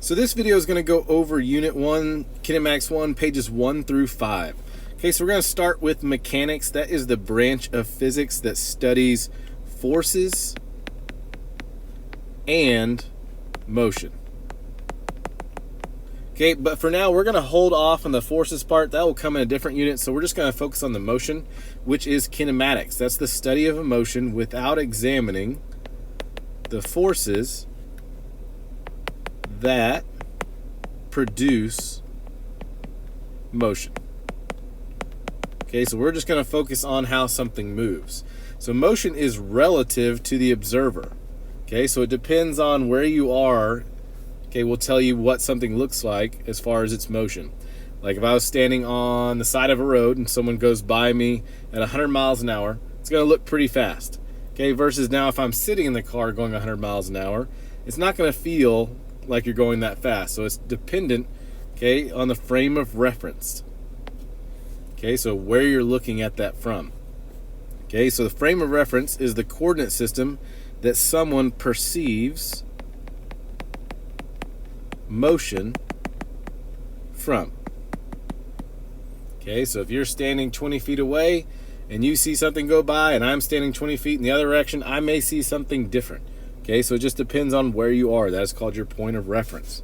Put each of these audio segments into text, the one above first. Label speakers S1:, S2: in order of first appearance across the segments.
S1: So this video is going to go over Unit 1, Kinematics 1, pages 1 through 5. Okay, so we're going to start with mechanics. That is the branch of physics that studies forces and motion. Okay, but for now we're going to hold off on the forces part. That will come in a different unit, so we're just going to focus on the motion, which is kinematics. That's the study of a motion without examining the forces that produce motion. Okay, so we're just going to focus on how something moves. So motion is relative to the observer. Okay, so it depends on where you are. Okay, will tell you what something looks like as far as its motion. Like if I was standing on the side of a road and someone goes by me at 100 miles an hour, it's going to look pretty fast. Okay, versus now if I'm sitting in the car going 100 miles an hour, it's not going to feel like you're going that fast. So it's dependent, okay, on the frame of reference. Okay, so where you're looking at that from. Okay, so the frame of reference is the coordinate system that someone perceives motion from. Okay, so if you're standing 20 feet away and you see something go by and I'm standing 20 feet in the other direction, I may see something different. Okay, so it just depends on where you are. That is called your point of reference.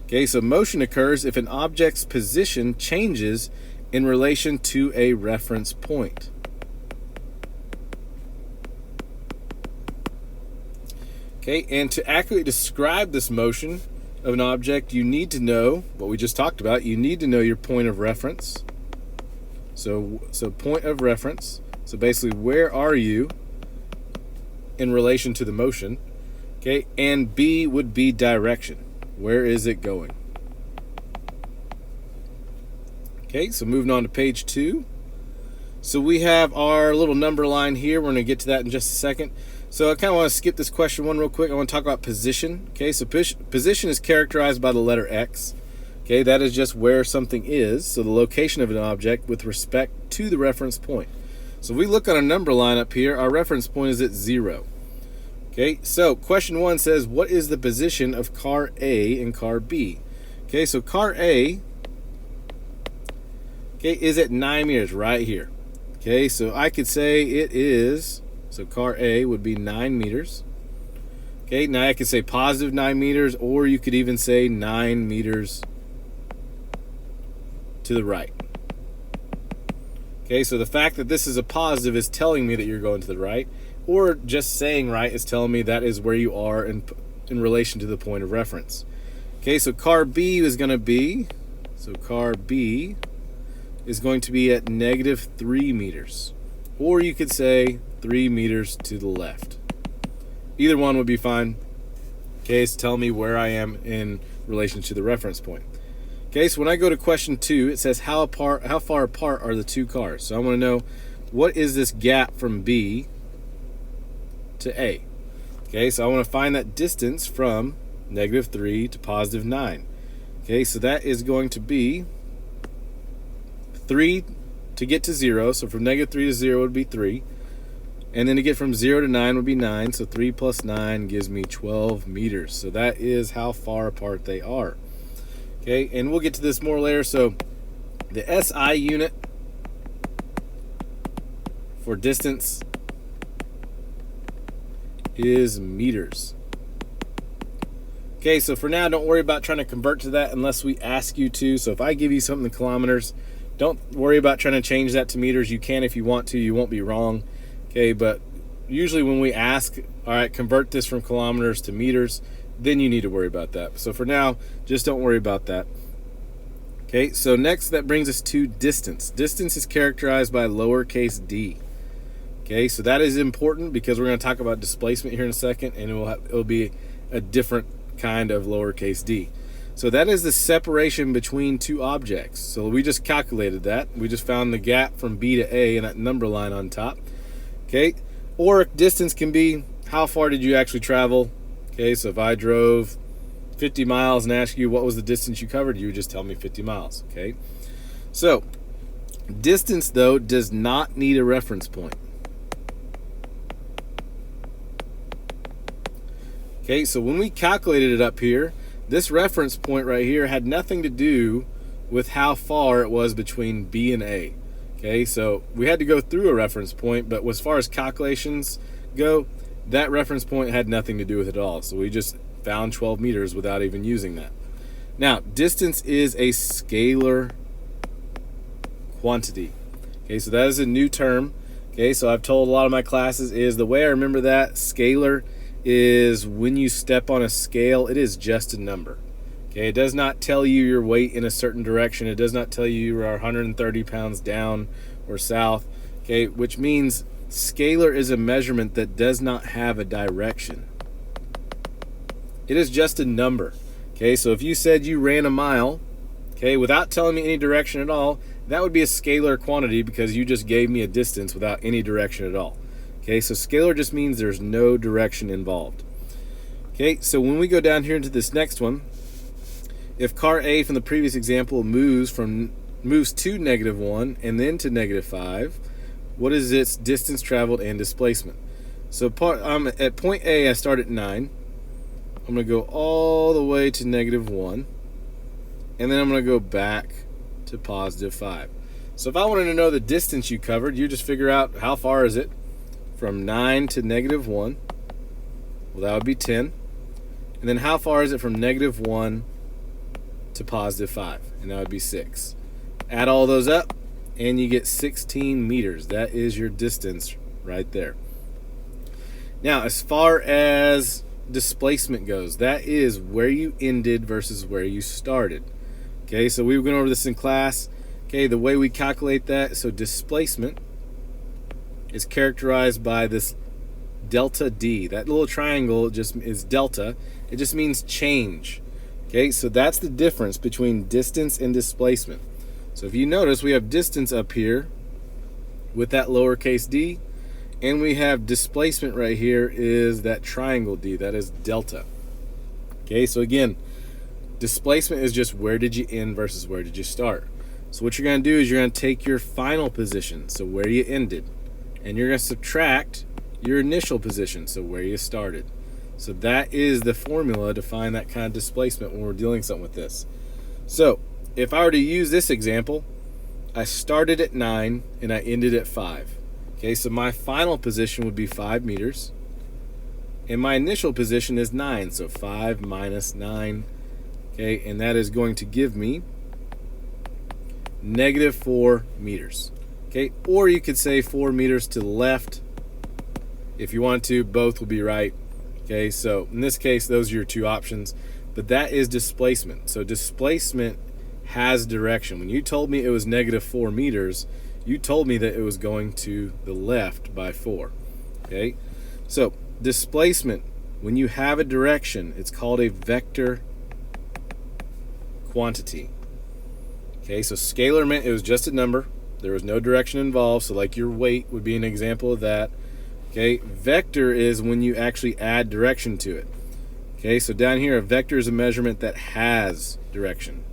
S1: Okay, so motion occurs if an object's position changes in relation to a reference point. Okay, and to accurately describe this motion of an object, you need to know what we just talked about. You need to know your point of reference. So point of reference. So basically, where are you in relation to the motion? Okay, and B would be direction. Where is it going? Okay, so moving on to page 2. So we have our little number line here. We're going to get to that in just a second. So I kind of want to skip this question one real quick. I want to talk about position. Okay, so position is characterized by the letter X. Okay, that is just where something is. So the location of an object with respect to the reference point. So if we look on a number line up here, our reference point is at 0. Okay, so question 1 says, what is the position of car A and car B? Okay, so car A, okay, is at 9 meters right here. Okay, so I could say it is, so car A would be 9 meters. Okay, now I could say positive 9 meters, or you could even say 9 meters to the right. Okay, so the fact that this is a positive is telling me that you're going to the right, or just saying right is telling me that is where you are in relation to the point of reference. Okay, so car B is going to be, car B is going to be at negative 3 meters. Or you could say 3 meters to the left. Either one would be fine. Okay, so tell me where I am in relation to the reference point. Okay, so when I go to question 2, it says how far apart are the two cars? So I want to know, what is this gap from B to A? Okay, so I want to find that distance from negative 3 to positive 9. Okay, so that is going to be 3 to get to 0. So from negative 3 to 0 would be 3. And then to get from 0 to 9 would be 9. So 3 plus 9 gives me 12 meters. So that is how far apart they are. Okay, and we'll get to this more later. So the SI unit for distance is meters. Okay, so for now, don't worry about trying to convert to that unless we ask you to. So if I give you something in kilometers, don't worry about trying to change that to meters. You can if you want to. You won't be wrong. Okay, but usually when we ask, all right, convert this from kilometers to meters, then you need to worry about that. So for now, just don't worry about that. Okay, so next that brings us to distance. Distance is characterized by lowercase d. Okay, so that is important because we're going to talk about displacement here in a second, and it'll be a different kind of lowercase d. So that is the separation between two objects. So we just calculated that. We just found the gap from B to A in that number line on top. Okay, or distance can be how far did you actually travel. Okay, so if I drove 50 miles and asked you what was the distance you covered, you would just tell me 50 miles. Okay, so distance though does not need a reference point. Okay, so when we calculated it up here, this reference point right here had nothing to do with how far it was between B and A. Okay, so we had to go through a reference point, but as far as calculations go, that reference point had nothing to do with it at all. So we just found 12 meters without even using that. Now, distance is a scalar quantity. Okay, so that is a new term. Okay, so I've told a lot of my classes is the way I remember that, scalar is when you step on a scale, it is just a number. Okay, it does not tell you your weight in a certain direction. It does not tell you you are 130 pounds down or south. Okay, which means scalar is a measurement that does not have a direction. It is just a number. Okay, so if you said you ran a mile, okay, without telling me any direction at all, that would be a scalar quantity because you just gave me a distance without any direction at all. Okay, so scalar just means there's no direction involved. Okay, so when we go down here into this next one, if car A from the previous example moves to -1 and then to -5, what is its distance traveled and displacement? So at point A, I start at 9. I'm going to go all the way to -1, and then I'm going to go back to +5. So if I wanted to know the distance you covered, you just figure out how far is it from 9 to -1. Well, that would be 10. And then how far is it from -1 to +5? And that would be 6. Add all those up, and you get 16 meters. That is your distance right there. Now, as far as displacement goes, that is where you ended versus where you started. Okay, so we went over this in class. Okay, the way we calculate that, so displacement is characterized by this delta D. That little triangle just is delta. It just means change. Okay, so that's the difference between distance and displacement. So if you notice, we have distance up here with that lowercase d, and we have displacement right here is that triangle D, that is delta. Okay, so again, displacement is just where did you end versus where did you start. So what you're going to do is you're going to take your final position, so where you ended, and you're going to subtract your initial position, so where you started. So that is the formula to find that kind of displacement when we're dealing something with this. So if I were to use this example, I started at 9 and I ended at 5. Okay, so my final position would be 5 meters. And my initial position is 9, so 5 minus 9. Okay, and that is going to give me -4 meters. Okay, or you could say 4 meters to the left. If you want to, both will be right. Okay, so in this case, those are your two options. But that is displacement. So displacement has direction. When you told me it was -4 meters, you told me that it was going to the left by 4. Okay, so displacement, when you have a direction, it's called a vector quantity. Okay, so scalar meant it was just a number. There was no direction involved, so like your weight would be an example of that. Okay, vector is when you actually add direction to it. Okay, so down here, a vector is a measurement that has direction.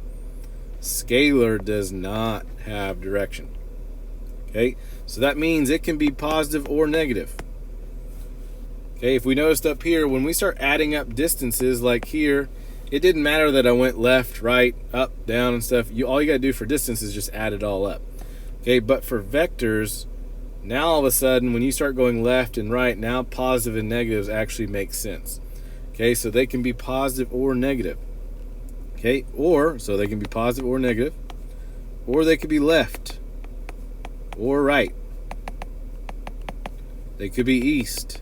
S1: Scalar does not have direction. Okay, so that means it can be positive or negative. Okay, if we noticed up here, when we start adding up distances like here, it didn't matter that I went left, right, up, down, and stuff. All you got to do for distance is just add it all up. Okay, but for vectors, now all of a sudden, when you start going left and right, now positive and negatives actually make sense. Okay, so they can be positive or negative. Okay, so they can be positive or negative, or they could be left or right. They could be east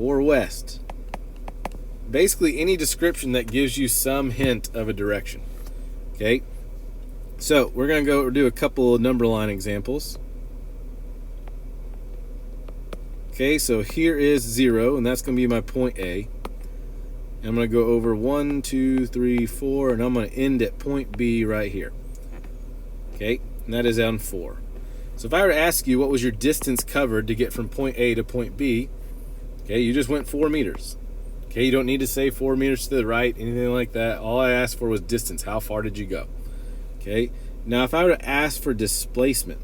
S1: or west. Basically, any description that gives you some hint of a direction. Okay, so we're going to go do a couple of number line examples. Okay, so here is 0, and that's going to be my point A. And I'm going to go over 1, 2, 3, 4, and I'm going to end at point B right here. Okay, and that is on 4. So if I were to ask you what was your distance covered to get from point A to point B, okay, you just went 4 meters. Okay, you don't need to say 4 meters to the right, anything like that. All I asked for was distance. How far did you go? Okay, now if I were to ask for displacement,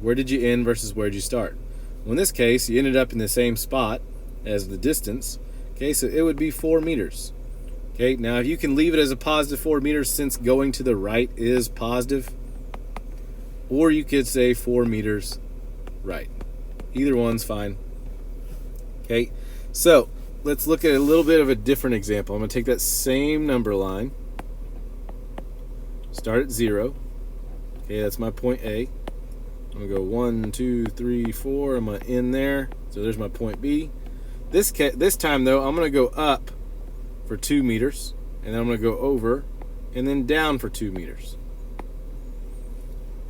S1: where did you end versus where did you start? Well, in this case, you ended up in the same spot as the distance. Okay, so it would be 4 meters. Okay, now if you can leave it as a positive 4 meters since going to the right is positive, or you could say 4 meters right. Either one's fine. Okay, so let's look at a little bit of a different example. I'm going to take that same number line, start at 0. Okay, that's my point A. I'm going to go 1, 2, 3, 4. I'm going to end there. So there's my point B. This time, though, I'm going to go up for 2 meters, and then I'm going to go over and then down for 2 meters.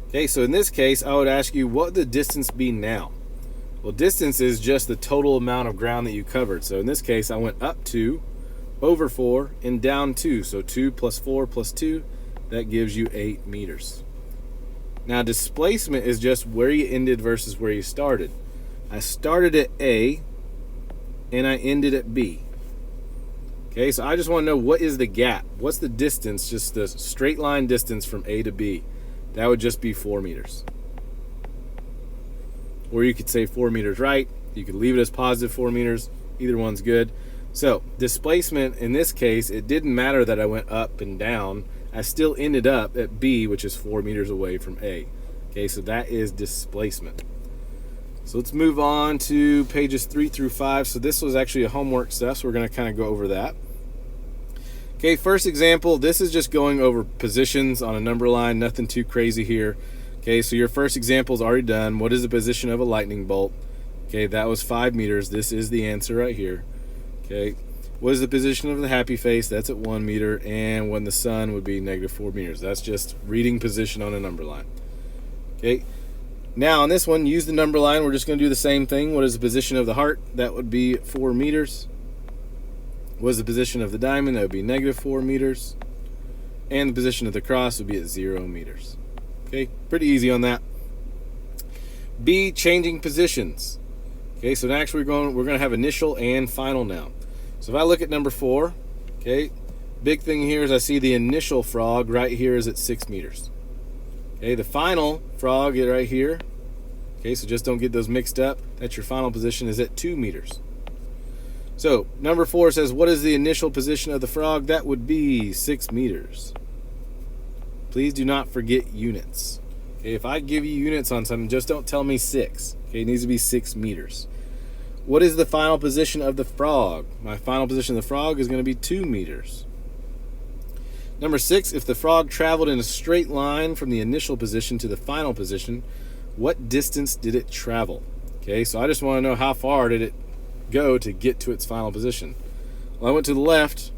S1: Okay, so in this case, I would ask you, what would the distance be now? Well, distance is just the total amount of ground that you covered. So in this case, I went up 2, over 4, and down 2. So 2 plus 4 plus 2, that gives you 8 meters. Now, displacement is just where you ended versus where you started. I started at A, and I ended at B. Okay, so I just want to know, what is the gap? What's the distance, just the straight line distance from A to B? That would just be 4 meters. Or you could say 4 meters right. You could leave it as positive 4 meters. Either one's good. So displacement, in this case, it didn't matter that I went up and down. I still ended up at B, which is 4 meters away from A. Okay, so that is displacement. So let's move on to pages 3 through 5. So this was actually a homework stuff, so we're going to kind of go over that. Okay, first example, this is just going over positions on a number line, nothing too crazy here. Okay, so your first example is already done. What is the position of a lightning bolt? Okay, that was 5 meters. This is the answer right here. Okay, what is the position of the happy face? That's at 1 meter. And when the sun would be negative 4 meters. That's just reading position on a number line. Okay, now on this one, use the number line. We're just going to do the same thing. What is the position of the heart? That would be 4 meters. What is the position of the diamond? That would be negative 4 meters. And the position of the cross would be at 0 meters. Okay, pretty easy on that. B, changing positions. Okay, so next we're going to have initial and final now. So if I look at number 4, okay, big thing here is I see the initial frog right here is at 6 meters. Okay, the final frog right here. Okay, so just don't get those mixed up. That's your final position, is at 2 meters. So number 4 says, what is the initial position of the frog? That would be 6 meters. Please do not forget units. Okay, if I give you units on something, just don't tell me 6. Okay, it needs to be 6 meters. What is the final position of the frog? My final position of the frog is going to be 2 meters. Number 6, if the frog traveled in a straight line from the initial position to the final position, what distance did it travel? Okay, so I just want to know, how far did it go to get to its final position? Well, I went to the left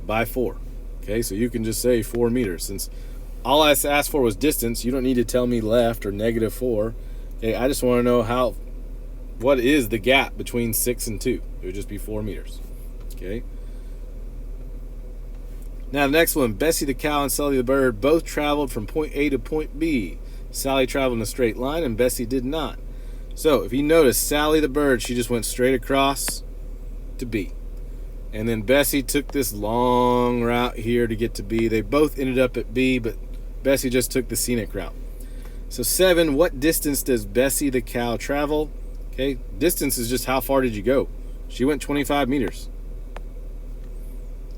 S1: by 4. Okay, so you can just say 4 meters. Since all I asked for was distance, you don't need to tell me left or negative 4. Okay, I just want to know what is the gap between 6 and 2. It would just be 4 meters. Okay. Now the next one, Bessie the cow and Sally the bird both traveled from point A to point B. Sally traveled in a straight line and Bessie did not. So if you notice, Sally the bird, she just went straight across to B. And then Bessie took this long route here to get to B. They both ended up at B, but Bessie just took the scenic route. So 7, what distance does Bessie the cow travel? Okay, distance is just how far did you go. She went 25 meters.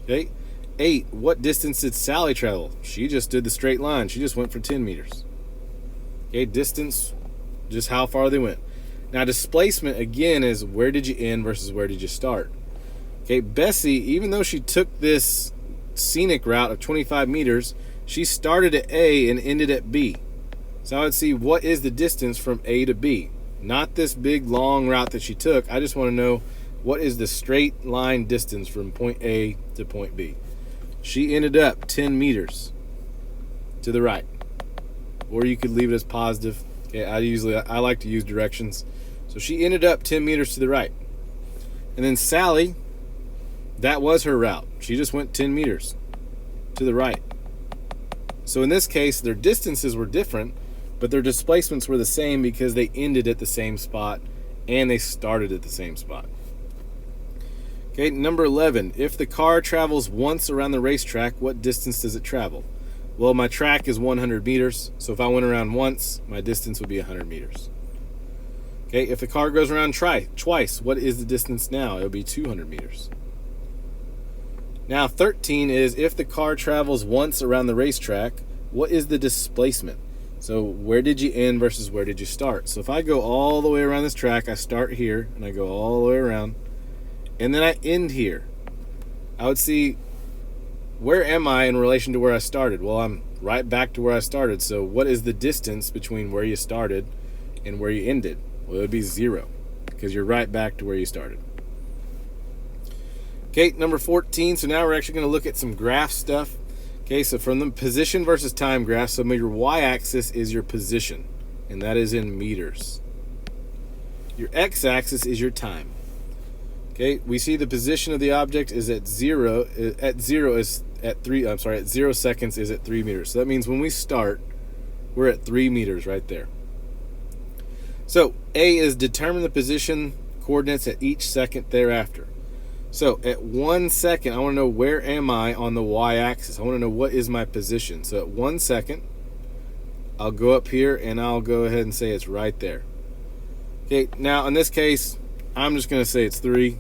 S1: Okay, 8, what distance did Sally travel? She just did the straight line. She just went for 10 meters. Okay, distance, just how far they went. Now displacement, again, is where did you end versus where did you start. Okay, Bessie, even though she took this scenic route of 25 meters, she started at A and ended at B. So I would see, what is the distance from A to B? Not this big long route that she took. I just want to know, what is the straight line distance from point A to point B? She ended up 10 meters to the right. Or you could leave it as positive. Okay, I like to use directions. So she ended up 10 meters to the right. And then Sally, that was her route. She just went 10 meters to the right. So in this case, their distances were different, but their displacements were the same because they ended at the same spot and they started at the same spot. Okay, number 11. If the car travels once around the racetrack, what distance does it travel? Well, my track is 100 meters, so if I went around once, my distance would be 100 meters. Okay, if the car goes around twice, what is the distance now? It would be 200 meters. Now 13 is if the car travels once around the racetrack, what is the displacement? So where did you end versus where did you start? So if I go all the way around this track, I start here and I go all the way around, and then I end here, I would see, where am I in relation to where I started? Well, I'm right back to where I started. So what is the distance between where you started and where you ended? Well, it would be 0, because you're right back to where you started. Okay, number 14. So now we're actually going to look at some graph stuff. Okay, so from the position versus time graph, so your y-axis is your position, and that is in meters. Your x-axis is your time. Okay, we see the position of the object is at 0. At 0 is at 3. I'm sorry, at 0 seconds is at 3 meters. So that means when we start, we're at 3 meters right there. So A is determine the position coordinates at each second thereafter. So at 1 second, I want to know where am I on the y-axis. I want to know what is my position. So at 1 second, I'll go up here and I'll go ahead and say it's right there. Okay, now in this case, I'm just going to say it's 3.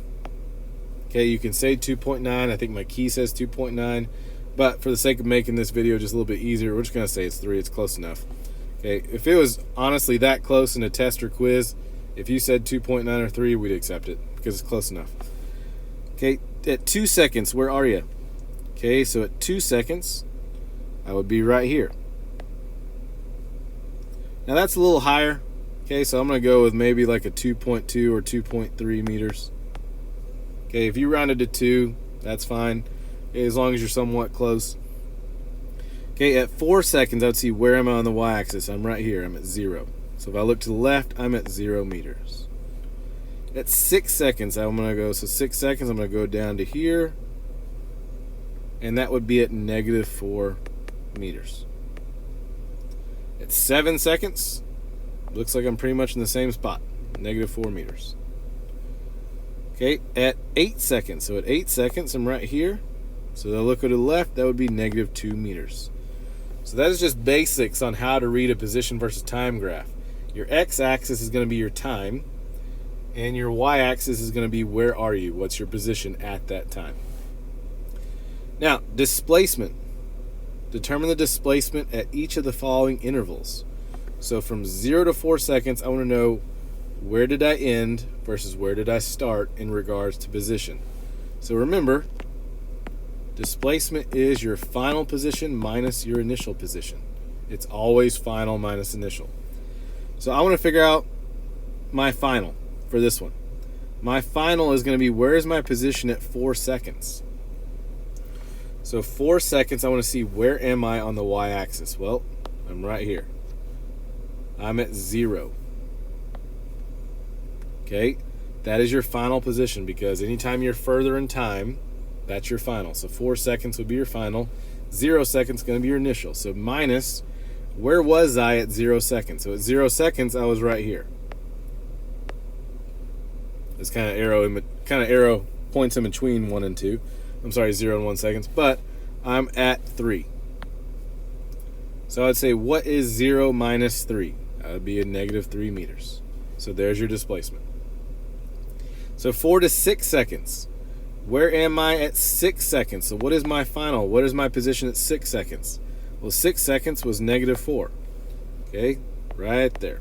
S1: Okay, you can say 2.9. I think my key says 2.9. But for the sake of making this video just a little bit easier, we're just going to say it's 3. It's close enough. Okay, if it was honestly that close in a test or quiz, if you said 2.9 or 3, we'd accept it because it's close enough. Okay, at 2 seconds, where are you? Okay, so at 2 seconds, I would be right here. Now that's a little higher. Okay, so I'm going to go with maybe like a 2.2 or 2.3 meters. Okay, if you rounded to 2, that's fine. Okay, as long as you're somewhat close. Okay, at 4 seconds, I would see where am I on the y-axis. I'm right here. I'm at 0. So if I look to the left, I'm at 0 meters. At 6 seconds, I'm going to go, so 6 seconds, I'm going to go down to here, and that would be at -4 meters. At 7 seconds, looks like I'm pretty much in the same spot, -4 meters. Okay, at 8 seconds, so at 8 seconds, I'm right here, so they'll look to the left, that would be -2 meters. So that is just basics on how to read a position versus time graph. Your x-axis is going to be your time, and your y-axis is going to be where are you, what's your position at that time. Now, displacement. Determine the displacement at each of the following intervals. So from 0 to 4 seconds, I want to know where did I end versus where did I start in regards to position. So remember, displacement is your final position minus your initial position. It's always final minus initial. So I want to figure out my final for this one. My final is going to be where is my position at 4 seconds. So 4 seconds, I want to see where am I on the y-axis. Well, I'm right here. I'm at 0. Okay, that is your final position because anytime you're further in time, that's your final. So 4 seconds would be your final. 0 seconds is going to be your initial. So minus, where was I at 0 seconds? So at 0 seconds, I was right here. This kind of arrow points in between 1 and 2. I'm sorry, 0 and 1 seconds, but I'm at 3. So I'd say, what is 0 minus 3? That would be a -3 meters. So there's your displacement. So 4 to 6 seconds. Where am I at 6 seconds? So what is my final? What is my position at 6 seconds? Well, 6 seconds was -4. Okay, right there.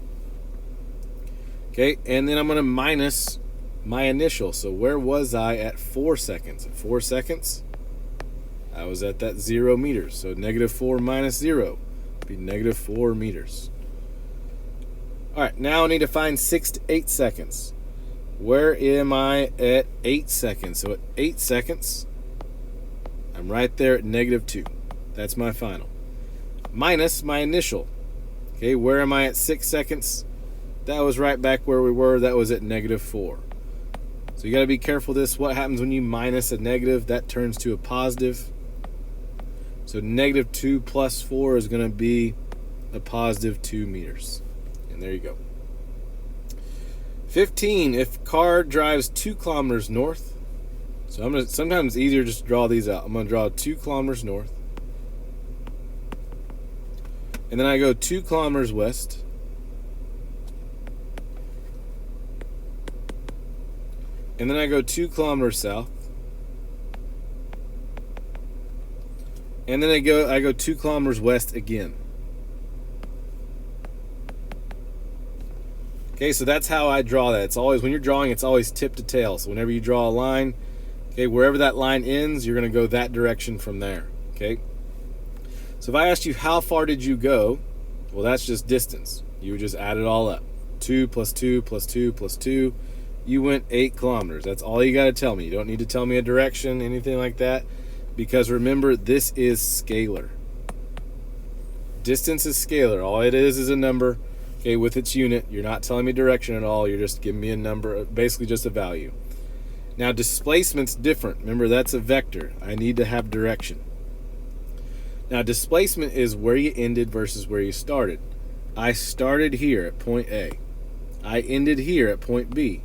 S1: Okay, and then I'm going to minus my initial. So where was I at 4 seconds? At 4 seconds, I was at that 0 meters. So -4 minus 0 would be -4 meters. All right, now I need to find 6 to 8 seconds. Where am I at 8 seconds? So at 8 seconds, I'm right there at -2. That's my final. Minus my initial. Okay, where am I at 6 seconds? That was right back where we were. That was at -4. So you got to be careful of this. What happens when you minus a negative? That turns to a positive. So -2 plus 4 is going to be a +2 meters. And there you go. 15, if car drives 2 kilometers north. So sometimes it's easier just to draw these out. I'm going to draw 2 kilometers north. And then I go 2 kilometers west. And then I go 2 kilometers south. and then I go 2 kilometers west again. Okay, so that's how I draw that. It's always, when you're drawing, it's always tip to tail. So whenever you draw a line, okay, wherever that line ends, you're going to go that direction from there. Okay. So if I asked you how far did you go, well, that's just distance. You would just add it all up. 2 plus 2 plus 2 plus 2. You went 8 kilometers. That's all you got to tell me. You don't need to tell me a direction, anything like that, because remember, this is scalar. Distance is scalar. All it is a number, okay, with its unit. You're not telling me direction at all. You're just giving me a number, basically just a value. Now, displacement's different. Remember, that's a vector. I need to have direction. Now, displacement is where you ended versus where you started. I started here at point A. I ended here at point B.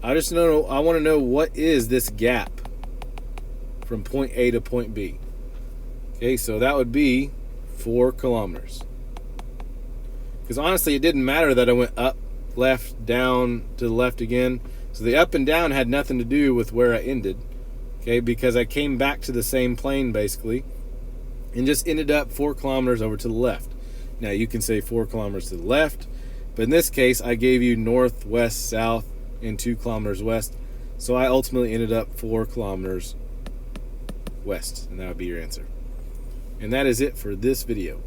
S1: I want to know, what is this gap from point A to point B? Okay, so that would be 4 kilometers. Because honestly, it didn't matter that I went up, left, down, to the left again. So the up and down had nothing to do with where I ended. Okay, because I came back to the same plane basically and just ended up 4 kilometers over to the left. Now you can say 4 kilometers to the left, but in this case I gave you north, west, south, and 2 kilometers west. So I ultimately ended up 4 kilometers west, and that would be your answer. And that is it for this video.